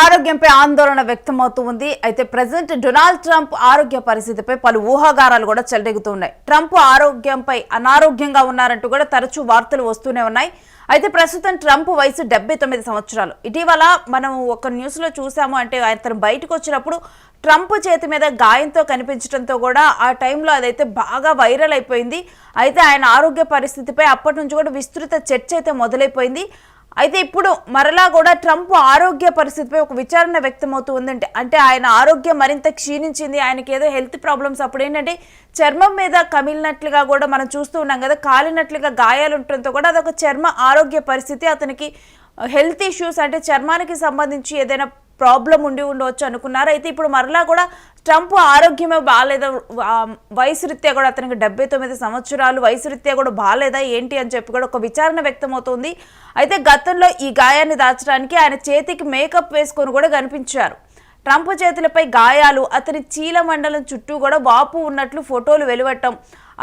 ఆరోగ్యంపై ఆందోళన వ్యక్తమవుతూ ఉంది. అయితే ప్రెసిడెంట్ డొనాల్డ్ ట్రంప్ ఆరోగ్య పరిస్థితిపై పలు ఊహాగానాలు కూడా చెలరేగుతున్నాయి. ట్రంప్ ఆరోగ్యంపై అనారోగ్యంగా ఉన్నారంటూ కూడా తరచూ వార్తలు వస్తూనే ఉన్నాయి. అయితే ప్రస్తుతం ట్రంప్ వయసు 79 సంవత్సరాలు. ఇటీవల మనం ఒక న్యూస్ లో చూసాము. అంటే అతను బయటకు వచ్చినప్పుడు ట్రంప్ చేతి మీద గాయంతో కనిపించడంతో కూడా ఆ టైంలో అదైతే బాగా వైరల్ అయిపోయింది. అయితే ఆయన ఆరోగ్య పరిస్థితిపై అప్పటి నుంచి కూడా విస్తృత చర్చ అయితే మొదలైపోయింది. అయితే ఇప్పుడు మరలా కూడా ట్రంప్ ఆరోగ్య పరిస్థితిపై ఒక విచారణ వ్యక్తమవుతూ ఉందంటే అంటే ఆయన ఆరోగ్యం మరింత క్షీణించింది. ఆయనకి ఏదో హెల్త్ ప్రాబ్లమ్స్ అప్పుడు ఏంటంటే చర్మం మీద కమిలినట్లుగా కూడా మనం చూస్తూ ఉన్నాం కదా, కాలినట్లుగా గాయాలు ఉండటంతో కూడా అదొక చర్మ ఆరోగ్య పరిస్థితి. అతనికి హెల్త్ ఇష్యూస్ అంటే చర్మానికి సంబంధించి ఏదైనా ప్రాబ్లం ఉండవచ్చు అనుకున్నారు. అయితే ఇప్పుడు మరలా కూడా ట్రంప్ ఆరోగ్యమే బాగాలేదా, వయసు రీత్యా కూడా అతనికి 79 సంవత్సరాలు వయసు రీత్యా కూడా బాగాలేదా ఏంటి అని చెప్పి కూడా ఒక విచారణ వ్యక్తమవుతుంది. అయితే గతంలో ఈ గాయాన్ని దాచడానికి ఆయన చేతికి మేకప్ వేసుకొని కూడా కనిపించారు. ట్రంప్ చేతులపై గాయాలు, అతని చీల మండలం చుట్టూ కూడా వాపు ఉన్నట్లు ఫోటోలు వెలువడటం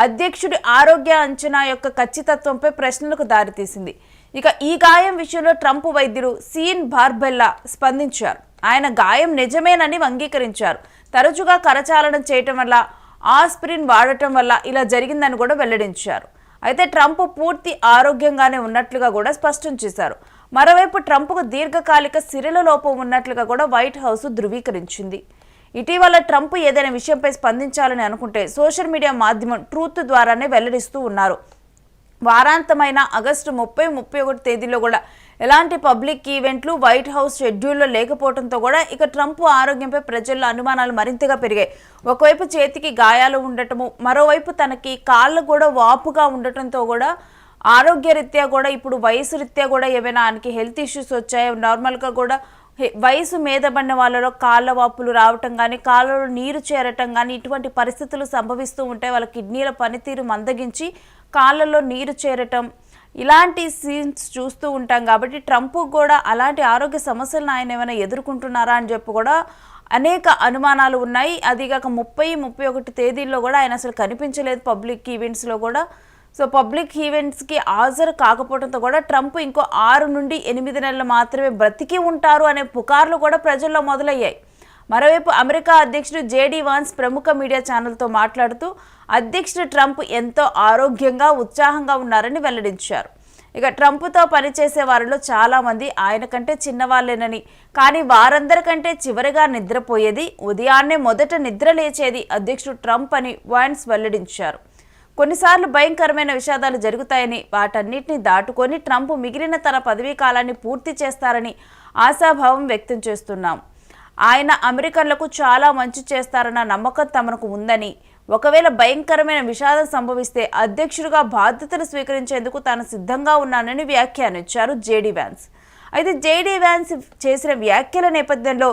అధ్యక్షుడి ఆరోగ్య అంచనా యొక్క ఖచ్చితత్వంపై ప్రశ్నలకు దారితీసింది. ఇక ఈ గాయం విషయంలో ట్రంప్ వైద్యుడు సీన్ బార్బెల్లా స్పందించారు. ఆయన గాయం నిజమేనని అంగీకరించారు. తరచుగా కరచాలనం చేయటం వల్ల, ఆస్పిరిన్ వాడటం వల్ల ఇలా జరిగిందని కూడా వెల్లడించారు. అయితే ట్రంప్ పూర్తి ఆరోగ్యంగానే ఉన్నట్లుగా కూడా స్పష్టం చేశారు. మరోవైపు ట్రంప్కు దీర్ఘకాలిక సిరల లోపం ఉన్నట్లుగా కూడా వైట్ హౌస్ ధృవీకరించింది. ఇటీవల ట్రంప్ ఏదైనా విషయంపై స్పందించాలని అనుకుంటే సోషల్ మీడియా మాధ్యమం ట్రూత్ ద్వారానే వెల్లడిస్తూ ఉన్నారు. వారాంతమైన ఆగస్టు 30, 31 తేదీలో కూడా ఎలాంటి పబ్లిక్ ఈవెంట్లు వైట్ హౌస్ షెడ్యూల్లో లేకపోవడంతో కూడా ఇక ట్రంప్ ఆరోగ్యంపై ప్రజల్లో అనుమానాలు మరింతగా పెరిగాయి. ఒకవైపు చేతికి గాయాలు ఉండటము, మరోవైపు తనకి కాళ్ళు కూడా వాపుగా ఉండటంతో కూడా ఆరోగ్యరీత్యా కూడా ఇప్పుడు వయసు రీత్యా కూడా ఏమైనా ఆయనకి హెల్త్ ఇష్యూస్ వచ్చాయి. నార్మల్గా కూడా వయసు మీద పడిన వాళ్ళలో కాళ్ళ వాపులు రావటం కానీ, కాళ్ళలో నీరు చేరటం కానీ ఇటువంటి పరిస్థితులు సంభవిస్తూ ఉంటాయి. వాళ్ళ కిడ్నీల పనితీరు మందగించి కాళ్ళలో నీరు చేరటం ఇలాంటి సీన్స్ చూస్తూ ఉంటాం. కాబట్టి ట్రంప్ కూడా అలాంటి ఆరోగ్య సమస్యలను ఆయన ఏమైనా ఎదుర్కొంటున్నారా అని చెప్పి కూడా అనేక అనుమానాలు ఉన్నాయి. అదిగాక 30, 31 తేదీల్లో కూడా ఆయన అసలు కనిపించలేదు పబ్లిక్ ఈవెంట్స్లో కూడా. సో పబ్లిక్ ఈవెంట్స్కి హాజరు కాకపోవడంతో కూడా ట్రంప్ ఇంకో 6 నుండి 8 నెలలు మాత్రమే బ్రతికి ఉంటారు అనే పుకార్లు కూడా ప్రజల్లో మొదలయ్యాయి. మరోవైపు అమెరికా అధ్యక్షుడు జేడీ వాన్స్ ప్రముఖ మీడియా ఛానల్తో మాట్లాడుతూ అధ్యక్షుడు ట్రంప్ ఎంతో ఆరోగ్యంగా, ఉత్సాహంగా ఉన్నారని వెల్లడించారు. ఇక ట్రంప్తో పనిచేసే వారిలో చాలామంది ఆయన కంటే చిన్నవాళ్ళేనని, కానీ వారందరికంటే చివరిగా నిద్రపోయేది, ఉదయాన్నే మొదట నిద్ర లేచేది అధ్యక్షుడు ట్రంప్ అని వాన్స్ వెల్లడించారు. కొన్నిసార్లు భయంకరమైన విషాదాలు జరుగుతాయని, వాటన్నిటిని దాటుకొని ట్రంప్ మిగిలిన తన పదవీ కాలాన్ని పూర్తి చేస్తారని ఆశాభావం వ్యక్తం చేస్తున్నాం. ఆయన అమెరికన్లకు చాలా మంచి చేస్తారన్న నమ్మకం తమకు ఉందని, ఒకవేళ భయంకరమైన విషాదం సంభవిస్తే అధ్యక్షుడిగా బాధ్యతలు స్వీకరించేందుకు తాను సిద్ధంగా ఉన్నానని వ్యాఖ్యానించారు జేడీ వ్యాన్స్. అయితే జేడీ వ్యాన్స్ చేసిన వ్యాఖ్యల నేపథ్యంలో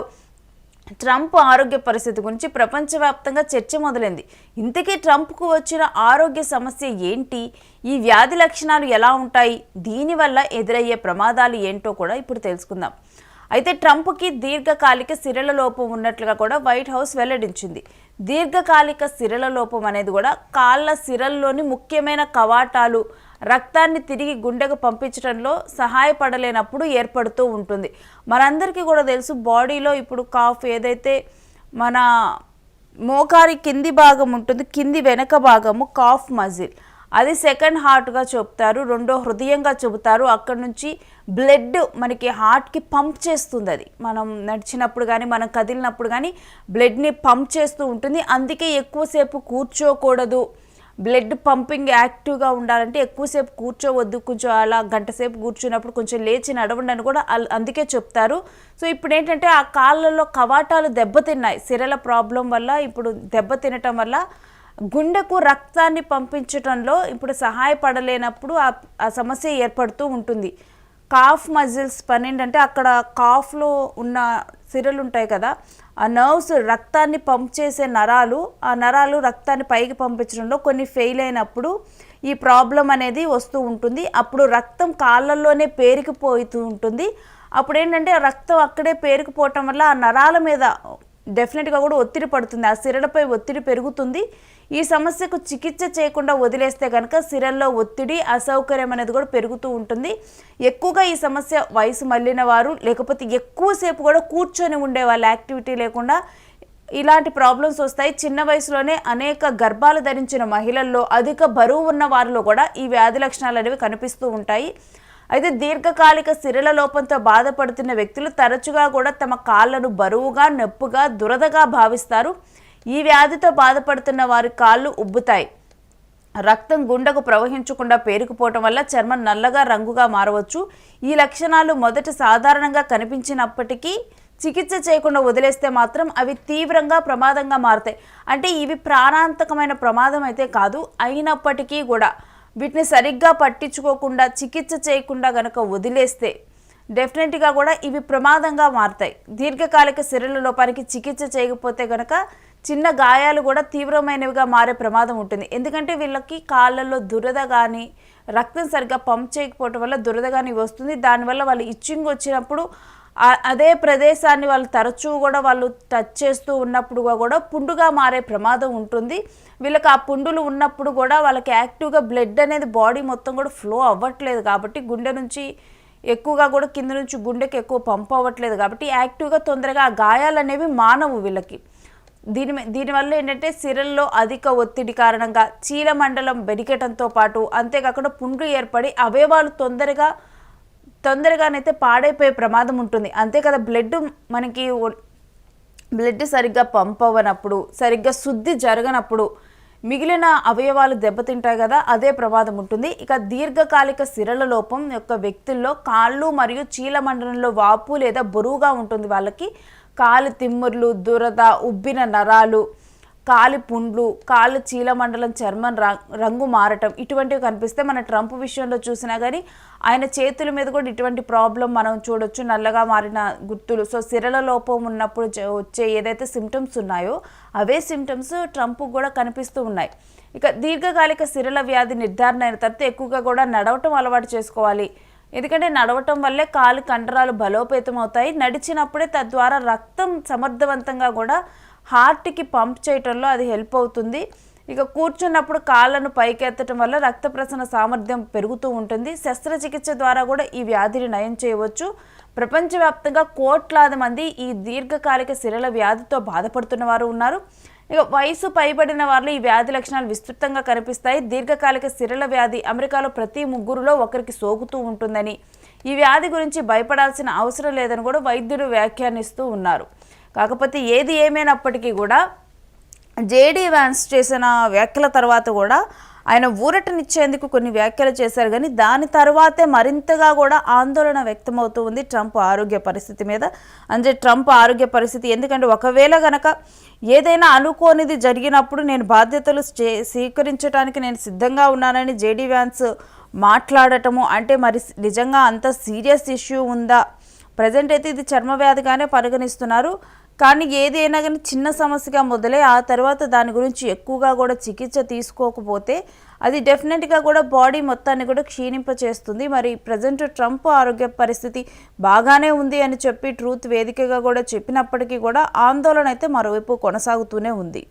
ట్రంప్ ఆరోగ్య పరిస్థితి గురించి ప్రపంచవ్యాప్తంగా చర్చ మొదలైంది. ఇంతకీ ట్రంప్కు వచ్చిన ఆరోగ్య సమస్య ఏంటి, ఈ వ్యాధి లక్షణాలు ఎలా ఉంటాయి, దీనివల్ల ఎదురయ్యే ప్రమాదాలు ఏంటో కూడా ఇప్పుడు తెలుసుకుందాం. అయితే ట్రంప్కి దీర్ఘకాలిక సిరల లోపం ఉన్నట్లుగా కూడా వైట్ హౌస్ వెల్లడించింది. దీర్ఘకాలిక సిరల లోపం అనేది కూడా కాళ్ళ సిరల్లోని ముఖ్యమైన కవాటాలు రక్తాన్ని తిరిగి గుండెకు పంపించడంలో సహాయపడలేనప్పుడు ఏర్పడుతూ ఉంటుంది. మనందరికీ కూడా తెలుసు, బాడీలో ఇప్పుడు కాఫ్ ఏదైతే మన మోకారి కింది భాగం ఉంటుంది, కింది వెనక భాగము కాఫ్ మజిల్, అది సెకండ్ హార్ట్గా చెప్తారు, రెండో హృదయంగా చెబుతారు. అక్కడ నుంచి బ్లడ్ మనకి హార్ట్కి పంప్ చేస్తుంది. అది మనం నడిచినప్పుడు కానీ, మనం కదిలినప్పుడు కానీ బ్లడ్ని పంప్ చేస్తూ ఉంటుంది. అందుకే ఎక్కువసేపు కూర్చోకూడదు. బ్లడ్ పంపింగ్ యాక్టివ్గా ఉండాలంటే ఎక్కువసేపు కూర్చోవద్దు, కొంచెం అలా గంట సేపు కూర్చున్నప్పుడు కొంచెం లేచి నడవండి అని కూడా అందుకే చెప్తారు. సో ఇప్పుడు ఏంటంటే ఆ కాళ్ళల్లో కవాటాలు దెబ్బతిన్నాయి సిరల ప్రాబ్లం వల్ల. ఇప్పుడు దెబ్బతినటం వల్ల గుండెకు రక్తాన్ని పంపించడంలో ఇప్పుడు సహాయపడలేనప్పుడు ఆ సమస్య ఏర్పడుతూ ఉంటుంది. కాఫ్ మజిల్స్ పని ఏంటంటే అక్కడ కాఫ్లో ఉన్న సిరలు ఉంటాయి కదా, ఆ నర్వ్స్ రక్తాన్ని పంప్ చేసే నరాలు, ఆ నరాలు రక్తాన్ని పైకి పంపించడంలో కొన్ని ఫెయిల్ అయినప్పుడు ఈ ప్రాబ్లం అనేది వస్తూ ఉంటుంది. అప్పుడు రక్తం కాళ్ళల్లోనే పేరుకుపోతూ ఉంటుంది. అప్పుడు ఏంటంటే రక్తం అక్కడే పేరుకుపోవటం వల్ల ఆ నరాల మీద డెఫినెట్గా కూడా ఒత్తిడి పడుతుంది, ఆ సిరలపై ఒత్తిడి పెరుగుతుంది. ఈ సమస్యకు చికిత్స చేయకుండా వదిలేస్తే కనుక సిరల్లో ఒత్తిడి, అసౌకర్యం అనేది కూడా పెరుగుతూ ఉంటుంది. ఎక్కువగా ఈ సమస్య వయసు మళ్ళిన వారు, లేకపోతే ఎక్కువసేపు కూడా కూర్చొని ఉండే వాళ్ళ యాక్టివిటీ లేకుండా ఇలాంటి ప్రాబ్లమ్స్ వస్తాయి. చిన్న వయసులోనే అనేక గర్భాలు ధరించిన మహిళల్లో, అధిక బరువు ఉన్న వారిలో కూడా ఈ వ్యాధి లక్షణాలు అనేవి కనిపిస్తూ ఉంటాయి. అయితే దీర్ఘకాలిక సిరల లోపంతో బాధపడుతున్న వ్యక్తులు తరచుగా కూడా తమ కాళ్ళను బరువుగా, నొప్పుగా, దురదగా భావిస్తారు. ఈ వ్యాధితో బాధపడుతున్న వారి కాళ్ళు ఉబ్బుతాయి, రక్తం గుండెకు ప్రవహించకుండా పేరుకుపోవటం వల్ల చర్మం నల్లగా రంగుగా మారవచ్చు. ఈ లక్షణాలు మొదట సాధారణంగా కనిపించినప్పటికీ చికిత్స చేయకుండా వదిలేస్తే మాత్రం అవి తీవ్రంగా ప్రమాదంగా మారుతాయి. అంటే ఇవి ప్రాణాంతకమైన ప్రమాదం అయితే కాదు, అయినప్పటికీ కూడా వీటిని సరిగ్గా పట్టించుకోకుండా చికిత్స చేయకుండా గనక వదిలేస్తే డెఫినెట్గా కూడా ఇవి ప్రమాదంగా మారుతాయి. దీర్ఘకాలిక సిరల లోపానికి చికిత్స చేయకపోతే గనక చిన్న గాయాలు కూడా తీవ్రమైనవిగా మారే ప్రమాదం ఉంటుంది. ఎందుకంటే వీళ్ళకి కాళ్ళల్లో దురద కానీ, రక్తం సరిగ్గా పంప్ చేయకపోవటం వల్ల దురద కానీ వస్తుంది. దానివల్ల వాళ్ళు ఇచ్చింగ్ వచ్చినప్పుడు అదే ప్రదేశాన్ని వాళ్ళు తరచూ కూడా వాళ్ళు టచ్ చేస్తూ ఉన్నప్పుడు కూడా పుండుగా మారే ప్రమాదం ఉంటుంది. వీళ్ళకి ఆ పుండులు ఉన్నప్పుడు కూడా వాళ్ళకి యాక్టివ్గా బ్లడ్ అనేది బాడీ మొత్తం కూడా ఫ్లో అవ్వట్లేదు కాబట్టి, గుండె నుంచి ఎక్కువగా కూడా కింద నుంచి గుండెకి ఎక్కువ పంప్ అవ్వట్లేదు కాబట్టి యాక్టివ్గా తొందరగా ఆ గాయాలు అనేవి మానవు వీళ్ళకి. దీనివల్ల ఏంటంటే సిరల్లో అధిక ఒత్తిడి కారణంగా చీలమండలం బెడికెటంతో పాటు అంతేకాకుండా పుండ్లు ఏర్పడి అవయవాలు తొందరగానైతే పాడైపోయే ప్రమాదం ఉంటుంది. అంతే కదా, బ్లడ్ సరిగ్గా పంప్ అవ్వనప్పుడు, సరిగ్గా శుద్ధి జరగనప్పుడు మిగిలిన అవయవాలు దెబ్బతింటాయి కదా, అదే ప్రమాదం ఉంటుంది. ఇక దీర్ఘకాలిక సిరల లోపం యొక్క వ్యక్తుల్లో కాళ్ళు మరియు చీలమండలంలో వాపు లేదా బరువుగా ఉంటుంది. వాళ్ళకి కాలు తిమ్ముర్లు, దురద, ఉబ్బిన నరాలు, కాలి పుండ్లు, కాళ్ళు చీలమండలం చర్మం రంగు మారటం ఇటువంటివి కనిపిస్తే మన ట్రంప్ విషయంలో చూసినా కానీ ఆయన చేతుల మీద కూడా ఇటువంటి ప్రాబ్లం మనం చూడొచ్చు, నల్లగా మారిన గుర్తులు. సో సిరల లోపం ఉన్నప్పుడు వచ్చే ఏదైతే సిమ్టమ్స్ ఉన్నాయో అవే సిమ్టమ్స్ ట్రంప్ కూడా కనిపిస్తూ ఉన్నాయి. ఇక దీర్ఘకాలిక సిరల వ్యాధి నిర్ధారణ అయిన తర్వాత ఎక్కువగా కూడా నడవటం అలవాటు చేసుకోవాలి. ఎందుకంటే నడవటం వల్లే కాలు కండరాలు బలోపేతం అవుతాయి. నడిచినప్పుడే తద్వారా రక్తం సమర్థవంతంగా కూడా హార్ట్కి పంప్ చేయటంలో అది హెల్ప్ అవుతుంది. ఇక కూర్చున్నప్పుడు కాళ్ళను పైకెత్తడం వల్ల రక్త ప్రసరణ సామర్థ్యం పెరుగుతూ ఉంటుంది. శస్త్రచికిత్స ద్వారా కూడా ఈ వ్యాధిని నయం చేయవచ్చు. ప్రపంచవ్యాప్తంగా కోట్లాది మంది ఈ దీర్ఘకాలిక సిరల వ్యాధితో బాధపడుతున్న వారు ఉన్నారు. ఇక వయసు పైబడిన వారిలో ఈ వ్యాధి లక్షణాలు విస్తృతంగా కనిపిస్తాయి. దీర్ఘకాలిక సిరల వ్యాధి అమెరికాలో ప్రతి 3లో ఒకరికి సోకుతూ ఉంటుందని, ఈ వ్యాధి గురించి భయపడాల్సిన అవసరం లేదని కూడా వైద్యులు వ్యాఖ్యానిస్తూ ఉన్నారు. కాకపోతే ఏది ఏమైనప్పటికీ కూడా జేడీ వ్యాన్స్ చేసిన వ్యాఖ్యల తర్వాత కూడా ఆయన ఊరటనిచ్చేందుకు కొన్ని వ్యాఖ్యలు చేశారు. కానీ దాని తర్వాతే మరింతగా కూడా ఆందోళన వ్యక్తమవుతూ ఉంది ట్రంప్ ఆరోగ్య పరిస్థితి మీద. అంటే ట్రంప్ ఆరోగ్య పరిస్థితి, ఎందుకంటే ఒకవేళ గనక ఏదైనా అనుకోనిది జరిగినప్పుడు నేను బాధ్యతలు స్వీకరించడానికి నేను సిద్ధంగా ఉన్నానని జేడీ వ్యాన్స్ మాట్లాడటము అంటే మరి నిజంగా అంత సీరియస్ ఇష్యూ ఉందా? ప్రజెంట్ అయితే ఇది చర్మ వ్యాధిగానే పరిగణిస్తున్నారు. కానీ ఏదైనా కానీ చిన్న సమస్యగా మొదలై ఆ తర్వాత దాని గురించి ఎక్కువగా కూడా చికిత్స తీసుకోకపోతే అది డెఫినెట్గా కూడా బాడీ మొత్తాన్ని కూడా క్షీణింపచేస్తుంది. మరి ప్రజెంట్ ట్రంప్ ఆరోగ్య పరిస్థితి బాగానే ఉంది అని చెప్పి ట్రూత్ వేదికగా కూడా చెప్పినప్పటికీ కూడా ఆందోళన అయితే మరోవైపు కొనసాగుతూనే ఉంది.